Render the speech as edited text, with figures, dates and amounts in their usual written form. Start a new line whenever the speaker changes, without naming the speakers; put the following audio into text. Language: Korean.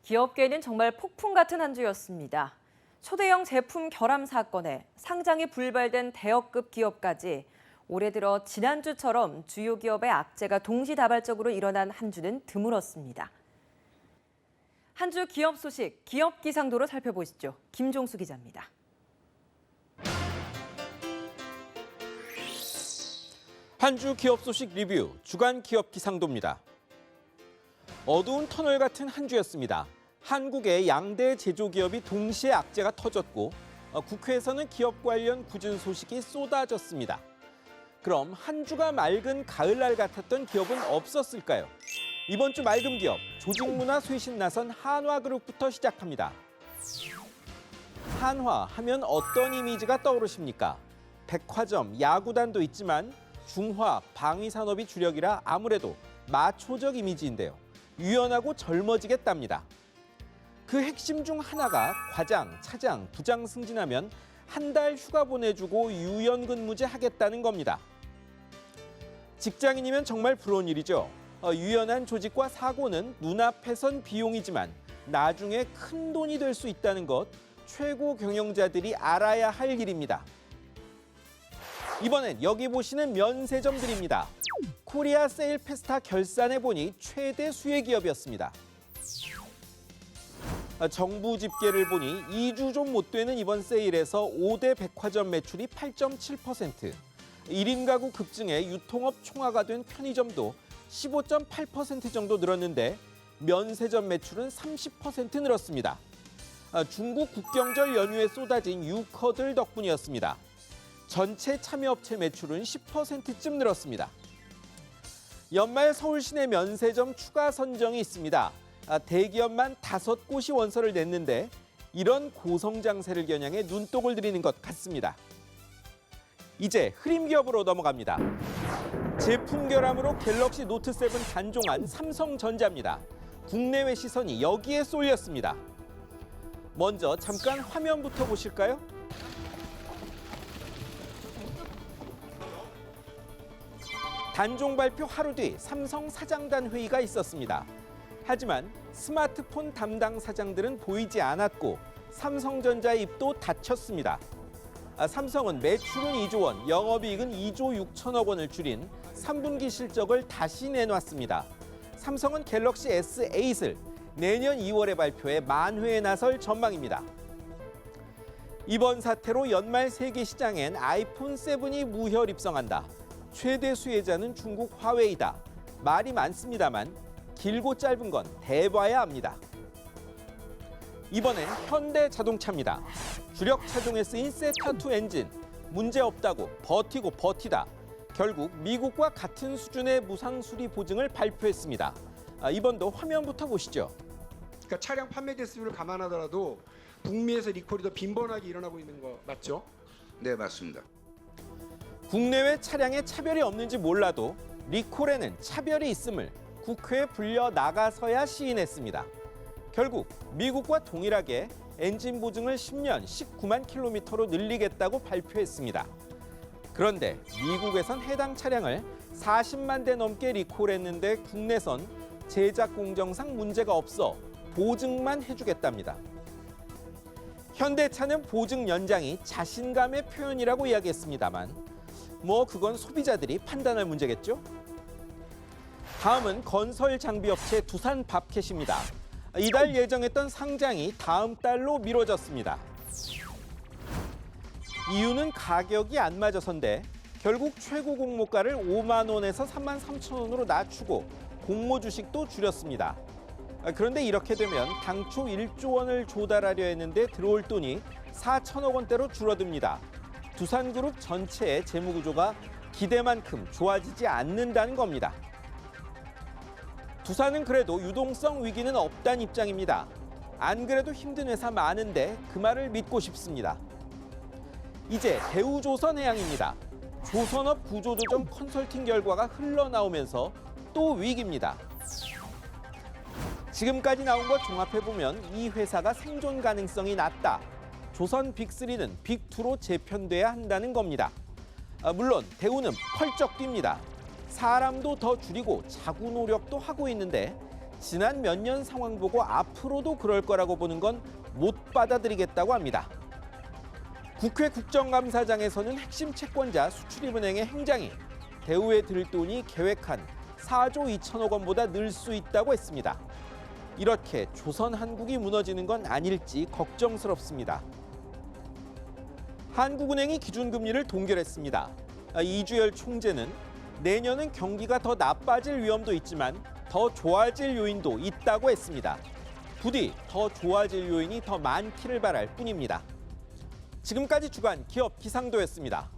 기업계에는 정말 폭풍 같은 한 주였습니다. 초대형 제품 결함 사건에 상장이 불발된 대여급 기업까지 올해 들어 지난주처럼 주요 기업의 악재가 동시다발적으로 일어난 한 주는 드물었습니다. 한 주 기업 소식, 기업 기상도로 살펴보시죠. 김종수 기자입니다.
한 주 기업 소식 리뷰, 주간 기업 기상도입니다. 어두운 터널 같은 한 주였습니다. 한국의 양대 제조기업이 동시에 악재가 터졌고 국회에서는 기업 관련 굳은 소식이 쏟아졌습니다. 그럼 한 주가 맑은 가을날 같았던 기업은 없었을까요? 이번 주 맑은 기업, 조직문화 쇄신 나선 한화그룹부터 시작합니다. 한화 하면 어떤 이미지가 떠오르십니까? 백화점, 야구단도 있지만 중화학, 방위산업이 주력이라 아무래도 마초적 이미지인데요. 유연하고 젊어지겠답니다. 그 핵심 중 하나가 과장, 차장, 부장 승진하면 한 달 휴가 보내주고 유연근무제 하겠다는 겁니다. 직장인이면 정말 부러운 일이죠. 유연한 조직과 사고는 눈앞에선 비용이지만 나중에 큰 돈이 될 수 있다는 것 최고 경영자들이 알아야 할 일입니다. 이번엔 여기 보시는 면세점들입니다. 코리아 세일 페스타 결산해보니 최대 수혜 기업이었습니다. 정부 집계를 보니 2주 좀 못 되는 이번 세일에서 5대 백화점 매출이 8.7%, 1인 가구 급증에 유통업 총화가 된 편의점도 15.8% 정도 늘었는데 면세점 매출은 30% 늘었습니다. 중국 국경절 연휴에 쏟아진 유커들 덕분이었습니다. 전체 참여업체 매출은 10%쯤 늘었습니다. 연말 서울 시내 면세점 추가 선정이 있습니다. 대기업만 5곳이 원서를 냈는데 이런 고성장세를 겨냥해 눈독을 들이는 것 같습니다. 이제 흐림 기업으로 넘어갑니다. 제품 결함으로 갤럭시 노트 7 단종한 삼성전자입니다. 국내외 시선이 여기에 쏠렸습니다. 먼저 잠깐 화면부터 보실까요? 단종 발표 하루 뒤 삼성 사장단 회의가 있었습니다. 하지만 스마트폰 담당 사장들은 보이지 않았고 삼성전자의 입도 닫혔습니다. 삼성은 매출은 2조 원, 영업이익은 2조 6천억 원을 줄인 3분기 실적을 다시 내놨습니다. 삼성은 갤럭시 S8을 내년 2월에 발표해 만회에 나설 전망입니다. 이번 사태로 연말 세계 시장엔 아이폰 7이 무혈 입성한다. 최대 수혜자는 중국 화웨이다. 말이 많습니다만 길고 짧은 건 대봐야 합니다. 이번엔 현대자동차입니다. 주력 차종에 쓰인 세타2 엔진, 문제없다고 버티고 버티다. 결국 미국과 같은 수준의 무상 수리 보증을 발표했습니다. 이번도 화면부터 보시죠.
그러니까 차량 판매 대수를 감안하더라도 북미에서 리콜이 더 빈번하게 일어나고 있는 거 맞죠?
네, 맞습니다.
국내외 차량에 차별이 없는지 몰라도 리콜에는 차별이 있음을 국회에 불려 나가서야 시인했습니다. 결국 미국과 동일하게 엔진 보증을 10년 19만 킬로미터로 늘리겠다고 발표했습니다. 그런데 미국에선 해당 차량을 40만 대 넘게 리콜했는데 국내선 제작 공정상 문제가 없어 보증만 해주겠답니다. 현대차는 보증 연장이 자신감의 표현이라고 이야기했습니다만 그건 소비자들이 판단할 문제겠죠? 다음은 건설 장비업체 두산 밥캣입니다. 이달 예정했던 상장이 다음 달로 미뤄졌습니다. 이유는 가격이 안 맞아서인데 결국 최고 공모가를 5만 원에서 3만 3천 원으로 낮추고 공모 주식도 줄였습니다. 그런데 이렇게 되면 당초 1조 원을 조달하려 했는데 들어올 돈이 4천억 원대로 줄어듭니다. 두산그룹 전체의 재무구조가 기대만큼 좋아지지 않는다는 겁니다. 두산은 그래도 유동성 위기는 없다는 입장입니다. 안 그래도 힘든 회사 많은데 그 말을 믿고 싶습니다. 이제 대우조선해양입니다. 조선업 구조조정 컨설팅 결과가 흘러나오면서 또 위기입니다. 지금까지 나온 것 종합해보면 이 회사가 생존 가능성이 낮다. 조선 빅3는 빅2로 재편돼야 한다는 겁니다. 물론 대우는 펄쩍 뜁니다. 사람도 더 줄이고 자구 노력도 하고 있는데 지난 몇 년 상황 보고 앞으로도 그럴 거라고 보는 건 못 받아들이겠다고 합니다. 국회 국정감사장에서는 핵심 채권자 수출입은행의 행장이 대우에 들 돈이 계획한 4조 2천억 원보다 늘 수 있다고 했습니다. 이렇게 조선한국이 무너지는 건 아닐지 걱정스럽습니다. 한국은행이 기준금리를 동결했습니다. 이주열 총재는 내년은 경기가 더 나빠질 위험도 있지만 더 좋아질 요인도 있다고 했습니다. 부디 더 좋아질 요인이 더 많기를 바랄 뿐입니다. 지금까지 주간 기업 기상도였습니다.